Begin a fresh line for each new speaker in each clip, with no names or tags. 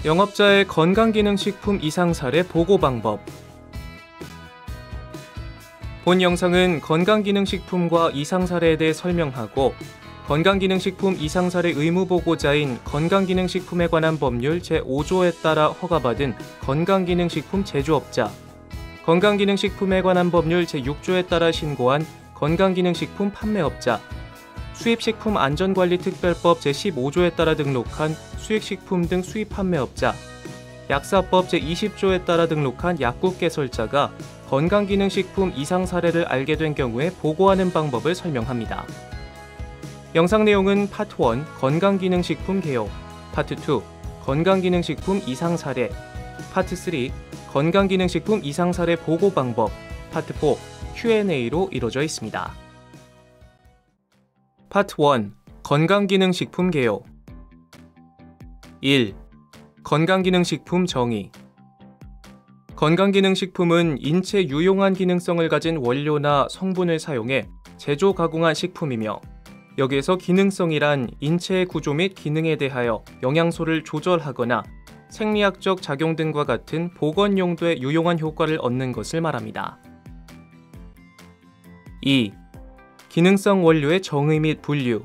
영업자의 건강기능식품 이상 사례 보고 방법. 본 영상은 건강기능식품과 이상 사례에 대해 설명하고 건강기능식품 이상 사례 의무보고자인 건강기능식품에 관한 법률 제5조에 따라 허가받은 건강기능식품 제조업자, 건강기능식품에 관한 법률 제6조에 따라 신고한 건강기능식품 판매업자, 수입식품안전관리특별법 제15조에 따라 등록한 수익식품 등 수입 판매업자, 약사법 제20조에 따라 등록한 약국 개설자가 건강기능식품 이상 사례를 알게 된 경우에 보고하는 방법을 설명합니다. 영상 내용은 파트 1 건강기능식품 개요, 파트 2 건강기능식품 이상 사례, 파트 3 건강기능식품 이상 사례 보고 방법, 파트 4 Q&A로 이루어져 있습니다. 파트 1 건강기능식품 개요. 1. 건강기능식품 정의. 건강기능식품은 인체 유용한 기능성을 가진 원료나 성분을 사용해 제조 가공한 식품이며, 여기에서 기능성이란 인체의 구조 및 기능에 대하여 영양소를 조절하거나 생리학적 작용 등과 같은 보건 용도의 유용한 효과를 얻는 것을 말합니다. 2. 기능성 원료의 정의 및 분류.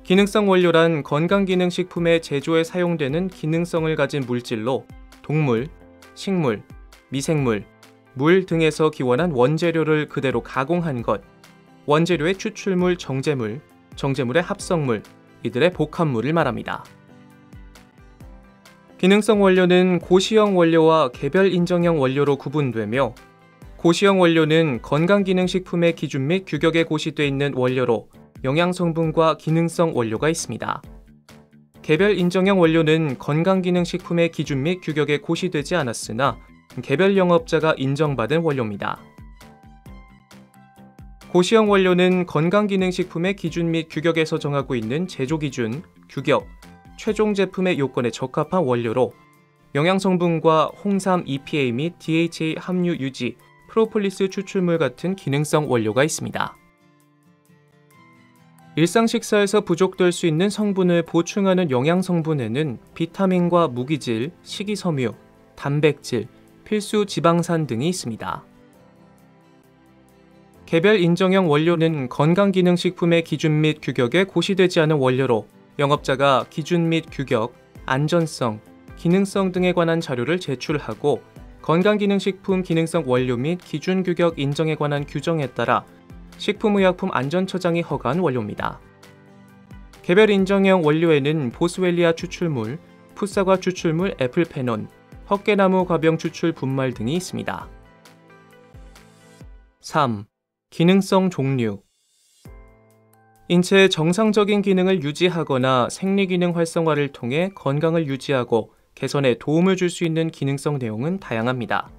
기능성 원료란 건강기능식품의 제조에 사용되는 기능성을 가진 물질로 동물, 식물, 미생물, 물 등에서 기원한 원재료를 그대로 가공한 것, 원재료의 추출물 정제물, 정제물의 합성물, 이들의 복합물을 말합니다. 기능성 원료는 고시형 원료와 개별 인정형 원료로 구분되며, 고시형 원료는 건강기능식품의 기준 및 규격에 고시되어 있는 원료로 영양성분과 기능성 원료가 있습니다. 개별 인정형 원료는 건강기능식품의 기준 및 규격에 고시되지 않았으나 개별 영업자가 인정받은 원료입니다. 고시형 원료는 건강기능식품의 기준 및 규격에서 정하고 있는 제조기준, 규격, 최종 제품의 요건에 적합한 원료로 영양성분과 홍삼 EPA 및 DHA 함유 유지, 프로폴리스 추출물 같은 기능성 원료가 있습니다. 일상 식사에서 부족될 수 있는 성분을 보충하는 영양성분에는 비타민과 무기질, 식이섬유, 단백질, 필수 지방산 등이 있습니다. 개별 인정형 원료는 건강기능식품의 기준 및 규격에 고시되지 않은 원료로 영업자가 기준 및 규격, 안전성, 기능성 등에 관한 자료를 제출하고 건강기능식품 기능성 원료 및 기준 규격 인정에 관한 규정에 따라 식품의약품안전처장이 허가한 원료입니다. 개별 인정형 원료에는 보스웰리아 추출물, 풋사과 추출물 애플페논, 헛개나무 과병 추출 분말 등이 있습니다. 3. 기능성 종류. 인체의 정상적인 기능을 유지하거나 생리기능 활성화를 통해 건강을 유지하고 개선에 도움을 줄 수 있는 기능성 내용은 다양합니다.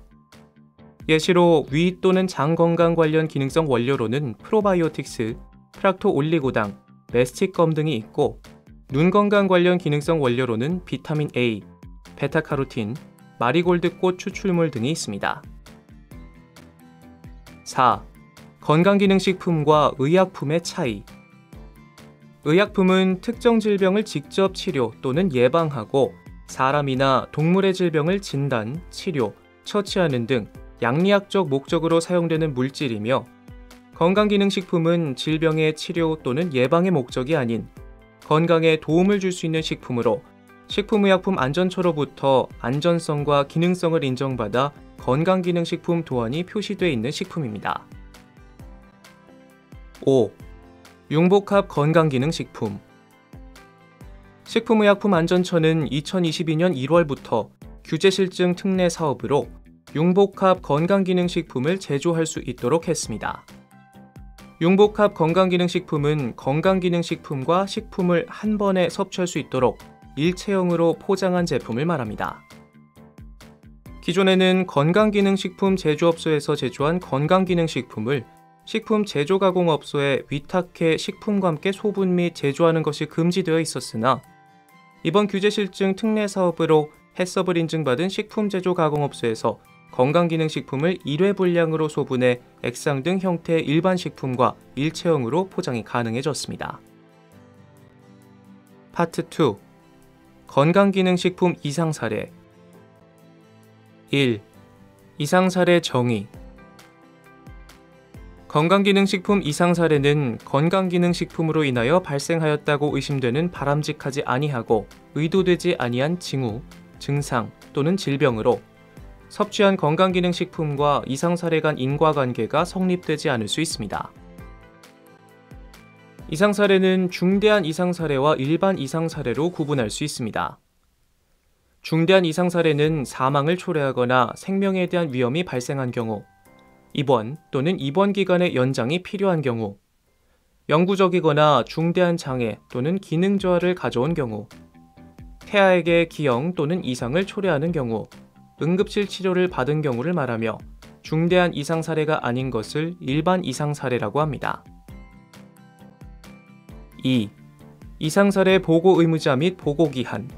예시로 위 또는 장 건강 관련 기능성 원료로는 프로바이오틱스, 프락토올리고당, 메스틱검 등이 있고, 눈 건강 관련 기능성 원료로는 비타민 A, 베타카로틴, 마리골드꽃 추출물 등이 있습니다. 4. 건강기능식품과 의약품의 차이. 의약품은 특정 질병을 직접 치료 또는 예방하고 사람이나 동물의 질병을 진단, 치료, 처치하는 등 양리학적 목적으로 사용되는 물질이며, 건강기능식품은 질병의 치료 또는 예방의 목적이 아닌 건강에 도움을 줄 수 있는 식품으로 식품의약품안전처로부터 안전성과 기능성을 인정받아 건강기능식품 도안이 표시되어 있는 식품입니다. 5. 융복합 건강기능식품. 식품의약품안전처는 2022년 1월부터 규제실증 특례 사업으로 융복합 건강기능식품을 제조할 수 있도록 했습니다. 융복합 건강기능식품은 건강기능식품과 식품을 한 번에 섭취할 수 있도록 일체형으로 포장한 제품을 말합니다. 기존에는 건강기능식품 제조업소에서 제조한 건강기능식품을 식품 제조가공업소에 위탁해 식품과 함께 소분 및 제조하는 것이 금지되어 있었으나, 이번 규제실증 특례 사업으로 해썹을 인증받은 식품 제조가공업소에서 건강기능식품을 1회 분량으로 소분해 액상 등 형태의 일반 식품과 일체형으로 포장이 가능해졌습니다. 파트 2. 건강기능식품 이상사례. 1. 이상사례 정의. 건강기능식품 이상사례는 건강기능식품으로 인하여 발생하였다고 의심되는 바람직하지 아니하고 의도되지 아니한 징후, 증상 또는 질병으로 섭취한 건강기능식품과 이상사례 간 인과관계가 성립되지 않을 수 있습니다. 이상사례는 중대한 이상사례와 일반 이상사례로 구분할 수 있습니다. 중대한 이상사례는 사망을 초래하거나 생명에 대한 위험이 발생한 경우, 입원 또는 입원 기간의 연장이 필요한 경우, 영구적이거나 중대한 장애 또는 기능 저하를 가져온 경우, 태아에게 기형 또는 이상을 초래하는 경우, 응급실 치료를 받은 경우를 말하며 중대한 이상 사례가 아닌 것을 일반 이상 사례라고 합니다. 2. 이상 사례 보고 의무자 및 보고 기한.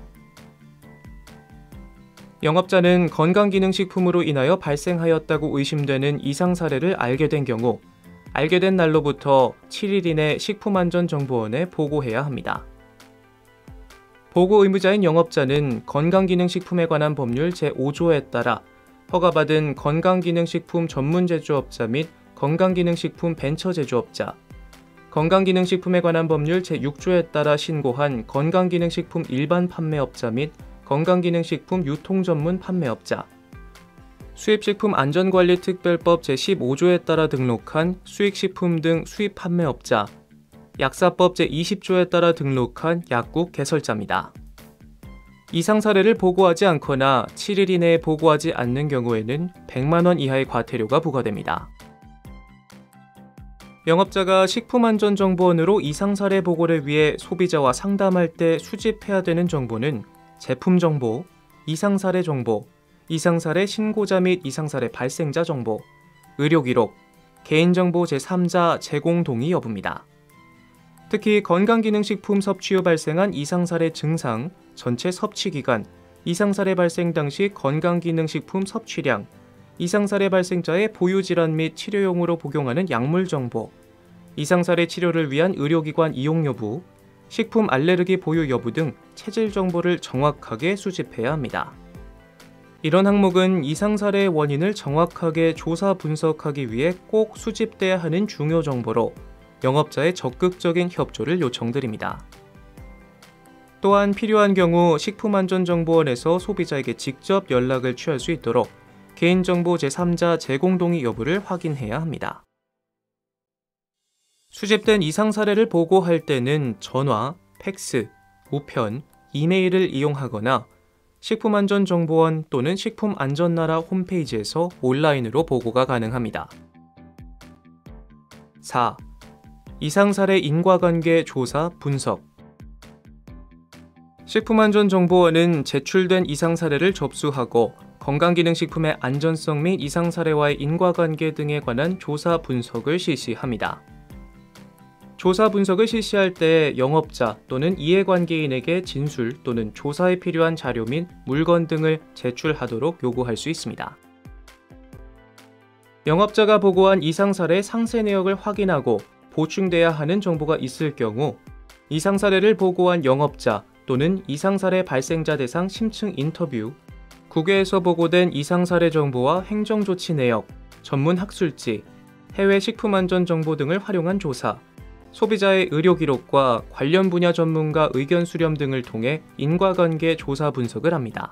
영업자는 건강기능식품으로 인하여 발생하였다고 의심되는 이상 사례를 알게 된 경우, 알게 된 날로부터 7일 이내 식품안전정보원에 보고해야 합니다. 보고 의무자인 영업자는 건강기능식품에 관한 법률 제5조에 따라 허가받은 건강기능식품 전문 제조업자 및 건강기능식품 벤처 제조업자, 건강기능식품에 관한 법률 제6조에 따라 신고한 건강기능식품 일반 판매업자 및 건강기능식품 유통 전문 판매업자, 수입식품 안전관리특별법 제15조에 따라 등록한 수익식품 등 수입 판매업자, 약사법 제20조에 따라 등록한 약국 개설자입니다. 이상 사례를 보고하지 않거나 7일 이내에 보고하지 않는 경우에는 100만 원 이하의 과태료가 부과됩니다. 영업자가 식품안전정보원으로 이상 사례 보고를 위해 소비자와 상담할 때 수집해야 되는 정보는 제품 정보, 이상 사례 정보, 이상 사례 신고자 및 이상 사례 발생자 정보, 의료 기록, 개인정보 제3자 제공 동의 여부입니다. 특히 건강기능식품 섭취 후 발생한 이상사례 증상, 전체 섭취 기간, 이상사례 발생 당시 건강기능식품 섭취량, 이상사례 발생자의 보유질환 및 치료용으로 복용하는 약물 정보, 이상사례 치료를 위한 의료기관 이용 여부, 식품 알레르기 보유 여부 등 체질 정보를 정확하게 수집해야 합니다. 이런 항목은 이상사례의 원인을 정확하게 조사 분석하기 위해 꼭 수집돼야 하는 중요 정보로 영업자의 적극적인 협조를 요청드립니다. 또한 필요한 경우 식품안전정보원에서 소비자에게 직접 연락을 취할 수 있도록 개인정보 제3자 제공 동의 여부를 확인해야 합니다. 수집된 이상 사례를 보고할 때는 전화, 팩스, 우편, 이메일을 이용하거나 식품안전정보원 또는 식품안전나라 홈페이지에서 온라인으로 보고가 가능합니다. 4. 이상사례 인과관계 조사 분석. 식품안전정보원은 제출된 이상사례를 접수하고 건강기능식품의 안전성 및 이상사례와의 인과관계 등에 관한 조사 분석을 실시합니다. 조사 분석을 실시할 때 영업자 또는 이해관계인에게 진술 또는 조사에 필요한 자료 및 물건 등을 제출하도록 요구할 수 있습니다. 영업자가 보고한 이상사례 상세 내역을 확인하고 보충돼야 하는 정보가 있을 경우 이상사례를 보고한 영업자 또는 이상사례 발생자 대상 심층 인터뷰, 국외에서 보고된 이상사례 정보와 행정조치 내역, 전문 학술지, 해외 식품안전정보 등을 활용한 조사, 소비자의 의료 기록과 관련 분야 전문가 의견 수렴 등을 통해 인과관계 조사 분석을 합니다.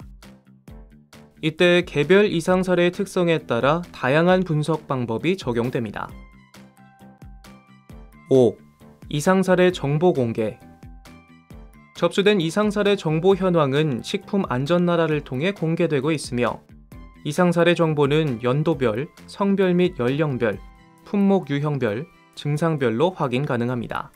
이때 개별 이상사례의 특성에 따라 다양한 분석 방법이 적용됩니다. 5. 이상사례 정보 공개. 접수된 이상사례 정보 현황은 식품안전나라를 통해 공개되고 있으며 이상사례 정보는 연도별, 성별 및 연령별, 품목 유형별, 증상별로 확인 가능합니다.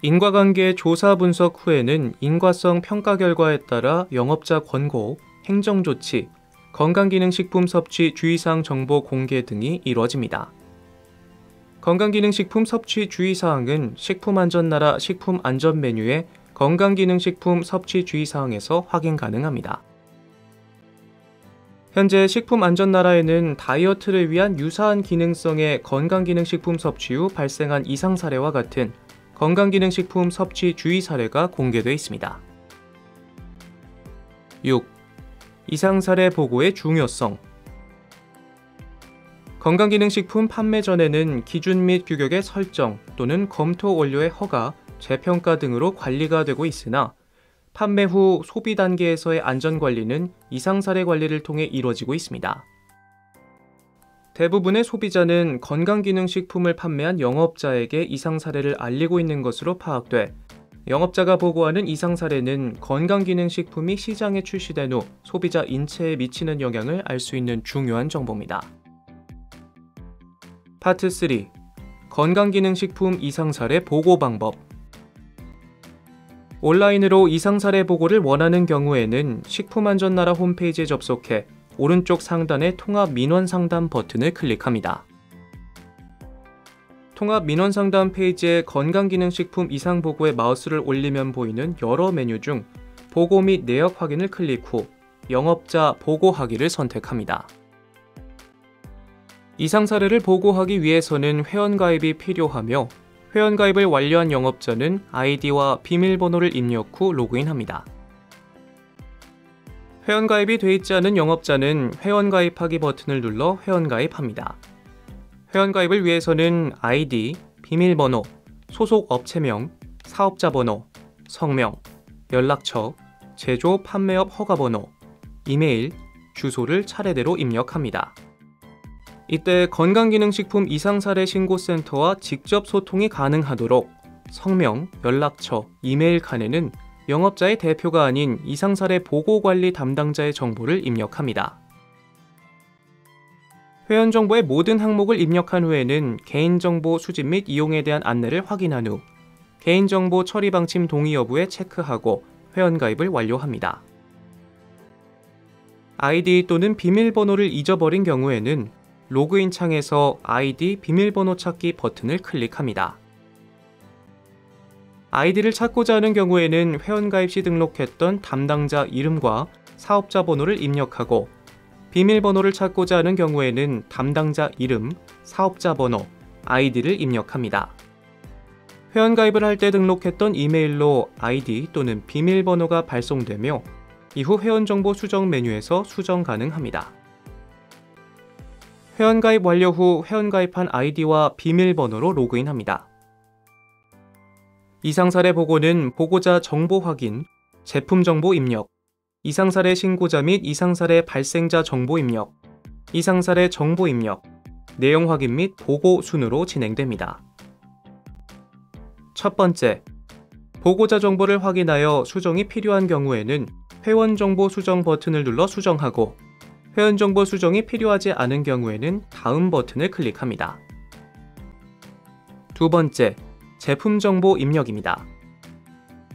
인과관계 조사 분석 후에는 인과성 평가 결과에 따라 영업자 권고, 행정조치, 건강기능식품 섭취 주의사항 정보 공개 등이 이루어집니다. 건강기능식품 섭취 주의사항은 식품안전나라 식품안전 메뉴의 건강기능식품 섭취 주의사항에서 확인 가능합니다. 현재 식품안전나라에는 다이어트를 위한 유사한 기능성의 건강기능식품 섭취 후 발생한 이상 사례와 같은 건강기능식품 섭취 주의 사례가 공개되어 있습니다. 6. 이상사례 보고의 중요성. 건강기능식품 판매 전에는 기준 및 규격의 설정 또는 검토 원료의 허가, 재평가 등으로 관리가 되고 있으나 판매 후 소비 단계에서의 안전관리는 이상사례 관리를 통해 이루어지고 있습니다. 대부분의 소비자는 건강기능식품을 판매한 영업자에게 이상사례를 알리고 있는 것으로 파악돼 영업자가 보고하는 이상사례는 건강기능식품이 시장에 출시된 후 소비자 인체에 미치는 영향을 알 수 있는 중요한 정보입니다. 파트 3. 건강기능식품 이상사례 보고 방법. 온라인으로 이상사례 보고를 원하는 경우에는 식품안전나라 홈페이지에 접속해 오른쪽 상단의 통합 민원 상담 버튼을 클릭합니다. 통합 민원 상담 페이지에 건강기능식품 이상 보고에 마우스를 올리면 보이는 여러 메뉴 중 보고 및 내역 확인을 클릭 후 영업자 보고하기를 선택합니다. 이상 사례를 보고하기 위해서는 회원가입이 필요하며 회원가입을 완료한 영업자는 아이디와 비밀번호를 입력 후 로그인합니다. 회원가입이 돼 있지 않은 영업자는 회원가입하기 버튼을 눌러 회원가입합니다. 회원가입을 위해서는 아이디, 비밀번호, 소속 업체명, 사업자 번호, 성명, 연락처, 제조 판매업 허가번호, 이메일, 주소를 차례대로 입력합니다. 이때 건강기능식품 이상사례 신고센터와 직접 소통이 가능하도록 성명, 연락처, 이메일 칸에는 영업자의 대표가 아닌 이상사례 보고관리 담당자의 정보를 입력합니다. 회원정보의 모든 항목을 입력한 후에는 개인정보 수집 및 이용에 대한 안내를 확인한 후 개인정보 처리 방침 동의 여부에 체크하고 회원가입을 완료합니다. 아이디 또는 비밀번호를 잊어버린 경우에는 로그인 창에서 아이디 비밀번호 찾기 버튼을 클릭합니다. 아이디를 찾고자 하는 경우에는 회원가입 시 등록했던 담당자 이름과 사업자 번호를 입력하고 비밀번호를 찾고자 하는 경우에는 담당자 이름, 사업자 번호, 아이디를 입력합니다. 회원가입을 할 때 등록했던 이메일로 아이디 또는 비밀번호가 발송되며 이후 회원정보 수정 메뉴에서 수정 가능합니다. 회원가입 완료 후 회원가입한 아이디와 비밀번호로 로그인합니다. 이상사례 보고는 보고자 정보 확인, 제품 정보 입력, 이상사례 신고자 및 이상사례 발생자 정보 입력, 이상사례 정보 입력, 내용 확인 및 보고 순으로 진행됩니다. 첫 번째, 보고자 정보를 확인하여 수정이 필요한 경우에는 회원정보 수정 버튼을 눌러 수정하고 회원정보 수정이 필요하지 않은 경우에는 다음 버튼을 클릭합니다. 두 번째, 제품 정보 입력입니다.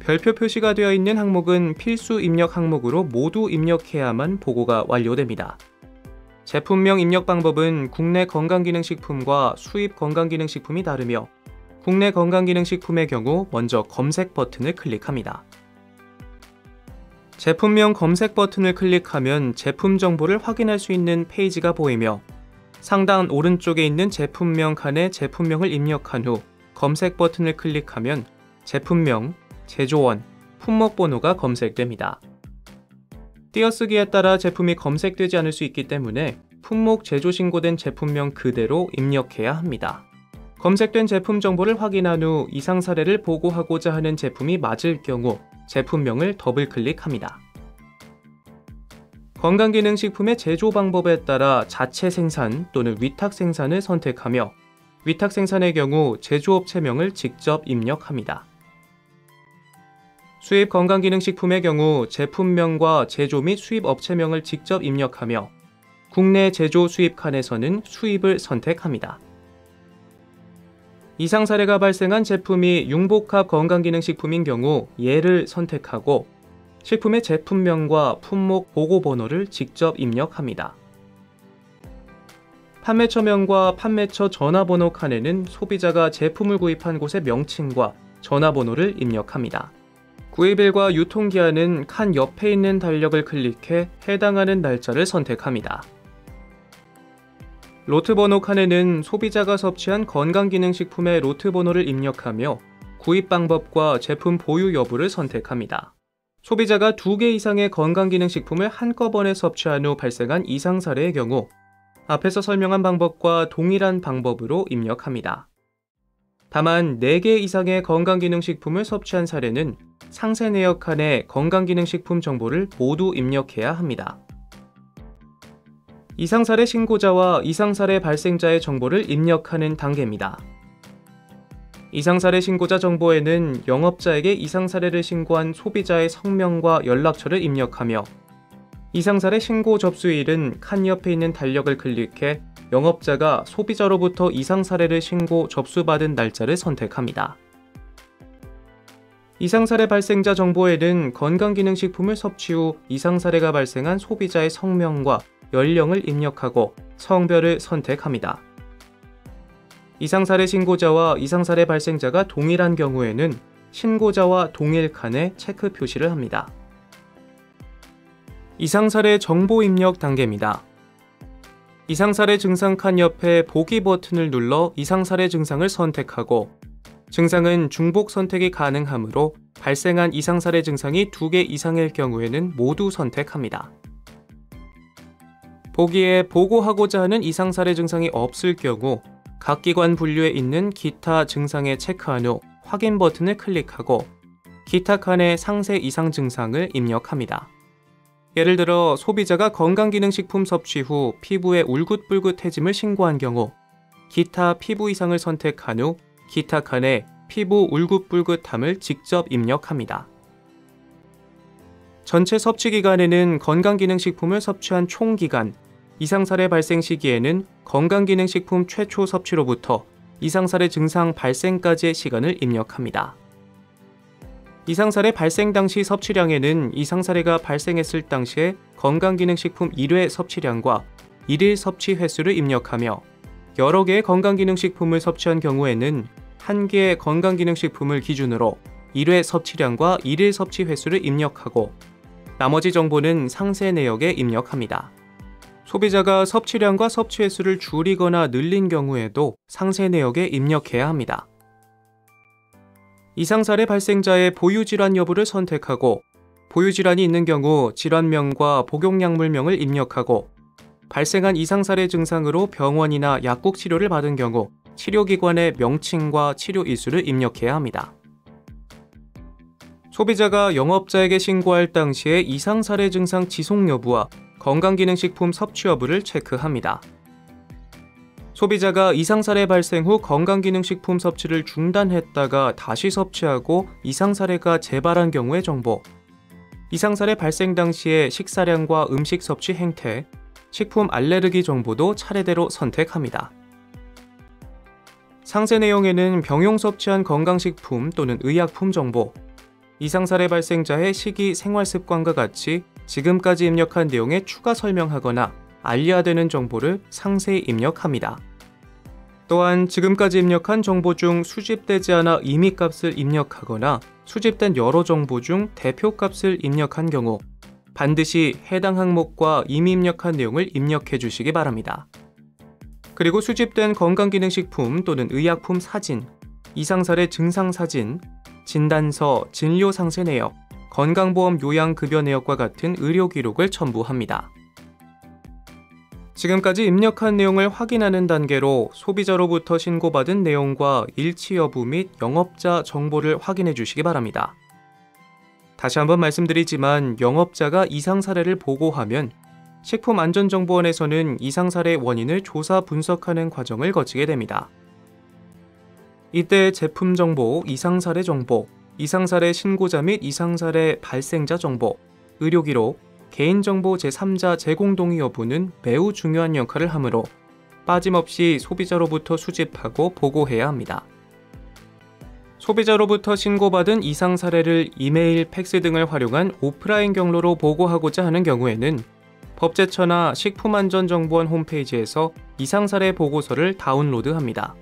별표 표시가 되어 있는 항목은 필수 입력 항목으로 모두 입력해야만 보고가 완료됩니다. 제품명 입력 방법은 국내 건강기능식품과 수입 건강기능식품이 다르며 국내 건강기능식품의 경우 먼저 검색 버튼을 클릭합니다. 제품명 검색 버튼을 클릭하면 제품 정보를 확인할 수 있는 페이지가 보이며 상단 오른쪽에 있는 제품명 칸에 제품명을 입력한 후 검색 버튼을 클릭하면 제품명, 제조원, 품목 번호가 검색됩니다. 띄어쓰기에 따라 제품이 검색되지 않을 수 있기 때문에 품목 제조 신고된 제품명 그대로 입력해야 합니다. 검색된 제품 정보를 확인한 후 이상 사례를 보고하고자 하는 제품이 맞을 경우 제품명을 더블 클릭합니다. 건강기능식품의 제조 방법에 따라 자체 생산 또는 위탁 생산을 선택하며 위탁 생산의 경우 제조업체명을 직접 입력합니다. 수입 건강기능식품의 경우 제품명과 제조 및 수입업체명을 직접 입력하며 국내 제조 수입 칸에서는 수입을 선택합니다. 이상 사례가 발생한 제품이 융복합 건강기능식품인 경우 얘를 선택하고 식품의 제품명과 품목 보고번호를 직접 입력합니다. 판매처명과 판매처 전화번호 칸에는 소비자가 제품을 구입한 곳의 명칭과 전화번호를 입력합니다. 구입일과 유통기한은 칸 옆에 있는 달력을 클릭해 해당하는 날짜를 선택합니다. 로트 번호 칸에는 소비자가 섭취한 건강기능식품의 로트 번호를 입력하며 구입 방법과 제품 보유 여부를 선택합니다. 소비자가 2개 이상의 건강기능식품을 한꺼번에 섭취한 후 발생한 이상 사례의 경우 앞에서 설명한 방법과 동일한 방법으로 입력합니다. 다만 4개 이상의 건강기능식품을 섭취한 사례는 상세 내역 칸에 건강기능식품 정보를 모두 입력해야 합니다. 이상사례 신고자와 이상사례 발생자의 정보를 입력하는 단계입니다. 이상사례 신고자 정보에는 영업자에게 이상사례를 신고한 소비자의 성명과 연락처를 입력하며 이상사례 신고 접수일은 칸 옆에 있는 달력을 클릭해 영업자가 소비자로부터 이상사례를 신고 접수받은 날짜를 선택합니다. 이상사례 발생자 정보에는 건강기능식품을 섭취 후 이상사례가 발생한 소비자의 성명과 연령을 입력하고 성별을 선택합니다. 이상사례 신고자와 이상사례 발생자가 동일한 경우에는 신고자와 동일 칸에 체크 표시를 합니다. 이상사례 정보 입력 단계입니다. 이상사례 증상 칸 옆에 보기 버튼을 눌러 이상사례 증상을 선택하고 증상은 중복 선택이 가능하므로 발생한 이상사례 증상이 2개 이상일 경우에는 모두 선택합니다. 보기에 보고하고자 하는 이상사례 증상이 없을 경우 각 기관 분류에 있는 기타 증상에 체크한 후 확인 버튼을 클릭하고 기타 칸에 상세 이상 증상을 입력합니다. 예를 들어 소비자가 건강기능식품 섭취 후 피부에 울긋불긋해짐을 신고한 경우 기타 피부 이상을 선택한 후 기타 칸에 피부 울긋불긋함을 직접 입력합니다. 전체 섭취 기간에는 건강기능식품을 섭취한 총 기간, 이상사례 발생 시기에는 건강기능식품 최초 섭취로부터 이상사례 증상 발생까지의 시간을 입력합니다. 이상사례 발생 당시 섭취량에는 이상사례가 발생했을 당시의 건강기능식품 1회 섭취량과 1일 섭취 횟수를 입력하며 여러 개의 건강기능식품을 섭취한 경우에는 1개의 건강기능식품을 기준으로 1회 섭취량과 1일 섭취 횟수를 입력하고 나머지 정보는 상세 내역에 입력합니다. 소비자가 섭취량과 섭취 횟수를 줄이거나 늘린 경우에도 상세 내역에 입력해야 합니다. 이상사례 발생자의 보유질환 여부를 선택하고 보유질환이 있는 경우 질환명과 복용약물명을 입력하고 발생한 이상사례 증상으로 병원이나 약국 치료를 받은 경우 치료기관의 명칭과 치료 일수를 입력해야 합니다. 소비자가 영업자에게 신고할 당시의 이상사례 증상 지속 여부와 건강기능식품 섭취 여부를 체크합니다. 소비자가 이상사례 발생 후 건강기능식품 섭취를 중단했다가 다시 섭취하고 이상사례가 재발한 경우의 정보, 이상사례 발생 당시의 식사량과 음식 섭취 행태, 식품 알레르기 정보도 차례대로 선택합니다. 상세 내용에는 병용 섭취한 건강식품 또는 의약품 정보, 이상사례 발생자의 식이 생활습관과 같이 지금까지 입력한 내용에 추가 설명하거나 알려야 되는 정보를 상세히 입력합니다. 또한 지금까지 입력한 정보 중 수집되지 않아 임의값을 입력하거나 수집된 여러 정보 중 대표값을 입력한 경우 반드시 해당 항목과 이미 입력한 내용을 입력해 주시기 바랍니다. 그리고 수집된 건강기능식품 또는 의약품 사진, 이상사례 증상 사진, 진단서, 진료 상세 내역, 건강보험 요양급여 내역과 같은 의료 기록을 첨부합니다. 지금까지 입력한 내용을 확인하는 단계로 소비자로부터 신고받은 내용과 일치 여부 및 영업자 정보를 확인해 주시기 바랍니다. 다시 한번 말씀드리지만 영업자가 이상 사례를 보고하면 식품안전정보원에서는 이상 사례 원인을 조사 분석하는 과정을 거치게 됩니다. 이때 제품 정보, 이상 사례 정보, 이상 사례 신고자 및 이상 사례 발생자 정보, 의료 기록, 개인정보 제3자 제공 동의 여부는 매우 중요한 역할을 하므로 빠짐없이 소비자로부터 수집하고 보고해야 합니다. 소비자로부터 신고받은 이상 사례를 이메일, 팩스 등을 활용한 오프라인 경로로 보고하고자 하는 경우에는 법제처나 식품안전정보원 홈페이지에서 이상 사례 보고서를 다운로드합니다.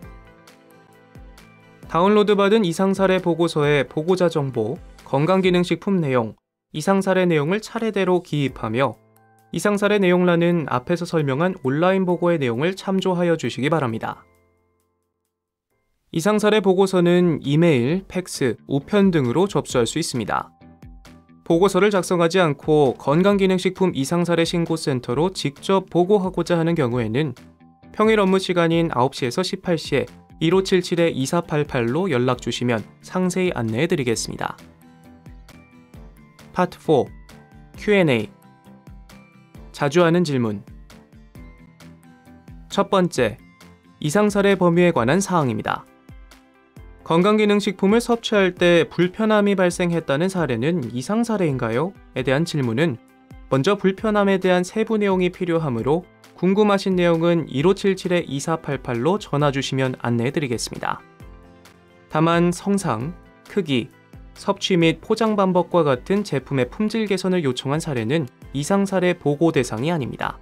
다운로드받은 이상 사례 보고서의 보고자 정보, 건강기능식품 내용, 이상 사례 내용을 차례대로 기입하며 이상 사례 내용란은 앞에서 설명한 온라인 보고의 내용을 참조하여 주시기 바랍니다. 이상 사례 보고서는 이메일, 팩스, 우편 등으로 접수할 수 있습니다. 보고서를 작성하지 않고 건강기능식품 이상사례 신고센터로 직접 보고하고자 하는 경우에는 평일 업무 시간인 9시에서 18시에 1577-2488로 연락 주시면 상세히 안내해 드리겠습니다. 파트 4. Q&A. 자주 하는 질문. 첫 번째, 이상사례 범위에 관한 사항입니다. 건강기능식품을 섭취할 때 불편함이 발생했다는 사례는 이상사례인가요? 에 대한 질문은 먼저 불편함에 대한 세부 내용이 필요하므로 궁금하신 내용은 1577-2488로 전화 주시면 안내해 드리겠습니다. 다만 성상, 크기, 섭취 및 포장 방법과 같은 제품의 품질 개선을 요청한 사례는 이상사례 보고 대상이 아닙니다.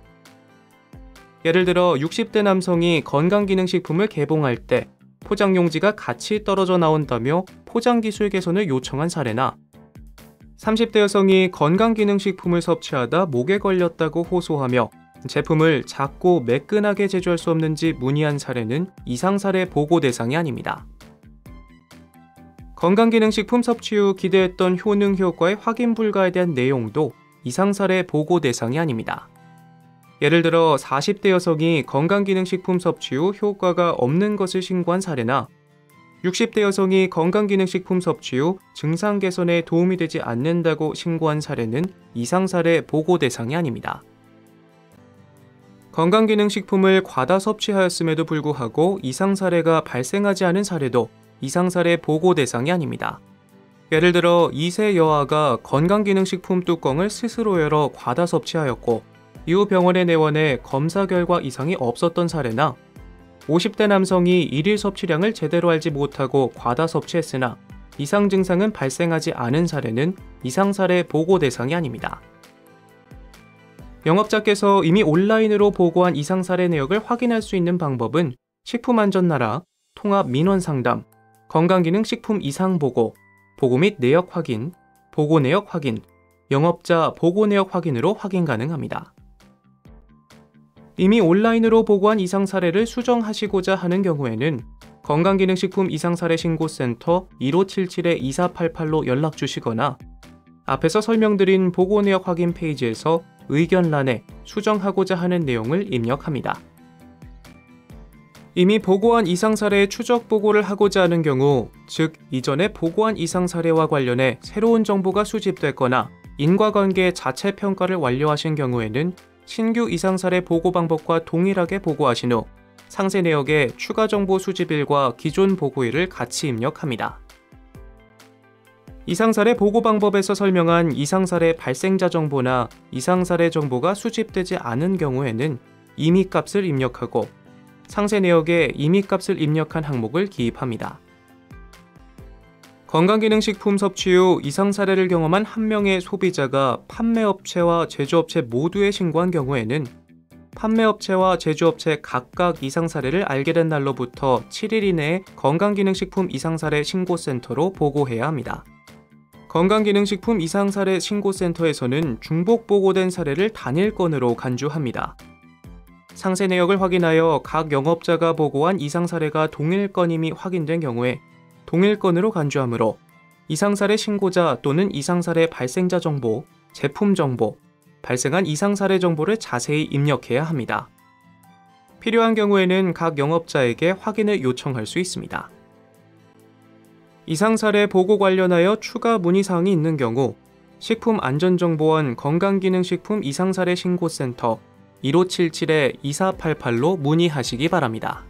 예를 들어 60대 남성이 건강기능식품을 개봉할 때 포장용지가 같이 떨어져 나온다며 포장기술 개선을 요청한 사례나 30대 여성이 건강기능식품을 섭취하다 목에 걸렸다고 호소하며 제품을 작고 매끈하게 제조할 수 없는지 문의한 사례는 이상사례 보고 대상이 아닙니다. 건강기능식품 섭취 후 기대했던 효능 효과의 확인 불가에 대한 내용도 이상사례 보고 대상이 아닙니다. 예를 들어 40대 여성이 건강기능식품 섭취 후 효과가 없는 것을 신고한 사례나 60대 여성이 건강기능식품 섭취 후 증상 개선에 도움이 되지 않는다고 신고한 사례는 이상사례 보고 대상이 아닙니다. 건강기능식품을 과다 섭취하였음에도 불구하고 이상사례가 발생하지 않은 사례도 이상사례 보고 대상이 아닙니다. 예를 들어 2세 여아가 건강기능식품 뚜껑을 스스로 열어 과다 섭취하였고 이후 병원에 내원해 검사 결과 이상이 없었던 사례나 50대 남성이 일일 섭취량을 제대로 알지 못하고 과다 섭취했으나 이상 증상은 발생하지 않은 사례는 이상사례 보고 대상이 아닙니다. 영업자께서 이미 온라인으로 보고한 이상사례 내역을 확인할 수 있는 방법은 식품안전나라, 통합민원상담, 건강기능식품 이상보고, 보고 및 내역 확인, 보고 내역 확인, 영업자 보고 내역 확인으로 확인 가능합니다. 이미 온라인으로 보고한 이상사례를 수정하시고자 하는 경우에는 건강기능식품 이상사례 신고센터 1577-2488로 연락 주시거나 앞에서 설명드린 보고 내역 확인 페이지에서 의견란에 수정하고자 하는 내용을 입력합니다. 이미 보고한 이상사례의 추적 보고를 하고자 하는 경우, 즉 이전에 보고한 이상사례와 관련해 새로운 정보가 수집됐거나 인과관계 자체 평가를 완료하신 경우에는 신규 이상사례 보고 방법과 동일하게 보고하신 후 상세 내역에 추가 정보 수집일과 기존 보고일을 같이 입력합니다. 이상사례 보고 방법에서 설명한 이상사례 발생자 정보나 이상사례 정보가 수집되지 않은 경우에는 임의값을 입력하고 상세 내역에 임의값을 입력한 항목을 기입합니다. 건강기능식품 섭취 후 이상사례를 경험한 한 명의 소비자가 판매업체와 제조업체 모두에 신고한 경우에는 판매업체와 제조업체 각각 이상사례를 알게 된 날로부터 7일 이내에 건강기능식품 이상사례 신고센터로 보고해야 합니다. 건강기능식품 이상사례 신고센터에서는 중복 보고된 사례를 단일 건으로 간주합니다. 상세 내역을 확인하여 각 영업자가 보고한 이상사례가 동일 건임이 확인된 경우에 동일 건으로 간주하므로 이상사례 신고자 또는 이상사례 발생자 정보, 제품 정보, 발생한 이상사례 정보를 자세히 입력해야 합니다. 필요한 경우에는 각 영업자에게 확인을 요청할 수 있습니다. 이상사례 보고 관련하여 추가 문의사항이 있는 경우 식품안전정보원 건강기능식품 이상사례 신고센터 1577-2488로 문의하시기 바랍니다.